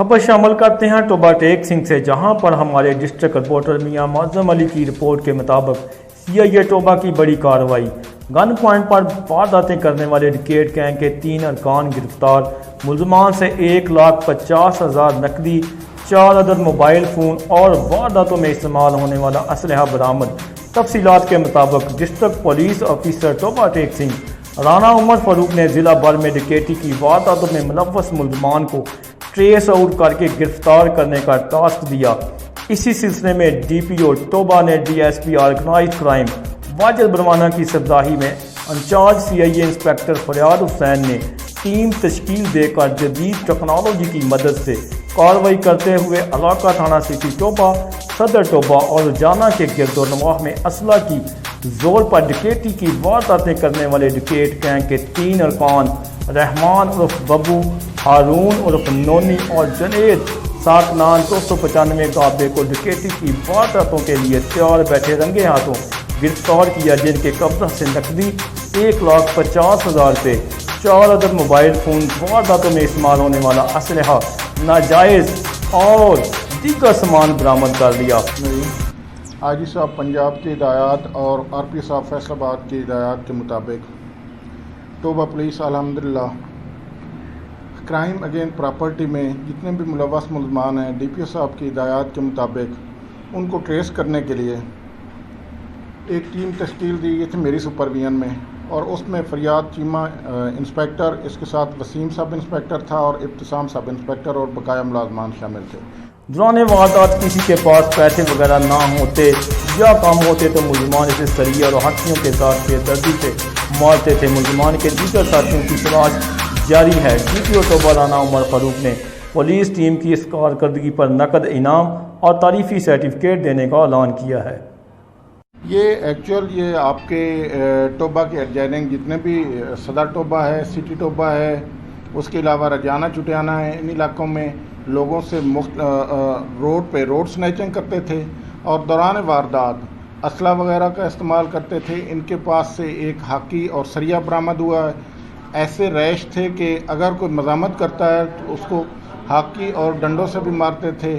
خبر شامل کرتے ہیں ٹوبہ ٹیک سنگھ سے، جہاں پر ہمارے ڈسٹرکٹ رپورٹر میاں معظم علی کی رپورٹ کے مطابق CIA ٹوبہ کی بڑی کارروائی۔ گن پوائنٹ پر وارداتیں کرنے والے ریکیٹ گینگ کے 3 ارکان گرفتار، ملزمان سے 1,50,000 نقدی، 4 عدد موبائل فون اور وارداتوں میں استعمال ہونے والا اسلحہ برآمد۔ تفصیلات کے مطابق ڈسٹرکٹ پولیس آفیسر ٹوبہ ٹیک سنگھ رانا عمر فاروق نے ضلع بھر میں ڈکیتی کی وارداتوں میں ملوث ملزمان کو ٹریس آؤٹ کر کے گرفتار کرنے کا ٹاسک دیا۔ اسی سلسلے میں DPO ٹوبہ نے DSP آرگنائزڈ کرائم واجد بروانہ کی سربراہی میں انچارج CIA انسپیکٹر فریاد حسین نے ٹیم تشکیل دے کر جدید ٹیکنالوجی کی مدد سے کارروائی کرتے ہوئے علاقہ تھانہ سٹی ٹوبہ، صدر ٹوبہ اور روزانہ کے گرد و نواح میں اسلحہ کی زور پر ڈکیتی کی وارداتیں کرنے والے ڈکیٹ گینگ کے 3 ارکان رحمان عرف ببو، ہارون عرف نونی اور جنید ساکنان 295 قابلے کو ڈکیتی کی وارداتوں کے لیے تیار بیٹھے رنگے ہاتھوں گرفتار کیا، جن کے قبضہ سے نقدی 1,50,000 روپے، 4 عدد موبائل فون، وارداتوں میں استعمال ہونے والا اسلحہ، ناجائز اور دیگر سامان برآمد کر لیا۔ IG صاحب پنجاب کی ہدایات اور RP صاحب فیصل آباد کی ہدایات کے مطابق ٹوبہ پولیس الحمدللہ کرائم اگینسٹ پراپرٹی میں جتنے بھی ملوث ملزمان ہیں DPO صاحب کی ہدایات کے مطابق ان کو ٹریس کرنے کے لیے ایک ٹیم تشکیل دی گئی تھی میری سپرویژن میں، اور اس میں فریاد چیمہ انسپیکٹر، اس کے ساتھ وسیم سب انسپیکٹر تھا اور ابتسام سب انسپیکٹر اور بقایا ملازمان شامل تھے۔ دوران واردات کسی کے پاس پیسے وغیرہ نہ ہوتے یا کم ہوتے تو ملزمان اسے سریہ اور ہتھیوں کے ساتھ بے دردی سے مارتے تھے۔ ملزمان کے دیگر ساتھیوں کی تلاش جاری ہے۔ DPO ٹوبہ رانا عمر فاروق نے پولیس ٹیم کی اس کارکردگی پر نقد انعام اور تعریفی سرٹیفکیٹ دینے کا اعلان کیا ہے۔ یہ آپ کے ٹوبہ کے ایڈجائننگ جتنے بھی صدر ٹوبہ ہے، سٹی ٹوبہ ہے، اس کے علاوہ رجانہ چٹیانہ ہے، ان علاقوں میں لوگوں سے روڈ سنیچنگ کرتے تھے اور دوران واردات اسلحہ وغیرہ کا استعمال کرتے تھے۔ ان کے پاس سے ایک ہاکی اور سریہ برآمد ہوا ہے۔ ایسے ریش تھے کہ اگر کوئی مزاحمت کرتا ہے تو اس کو ہاکی اور ڈنڈوں سے بھی مارتے تھے۔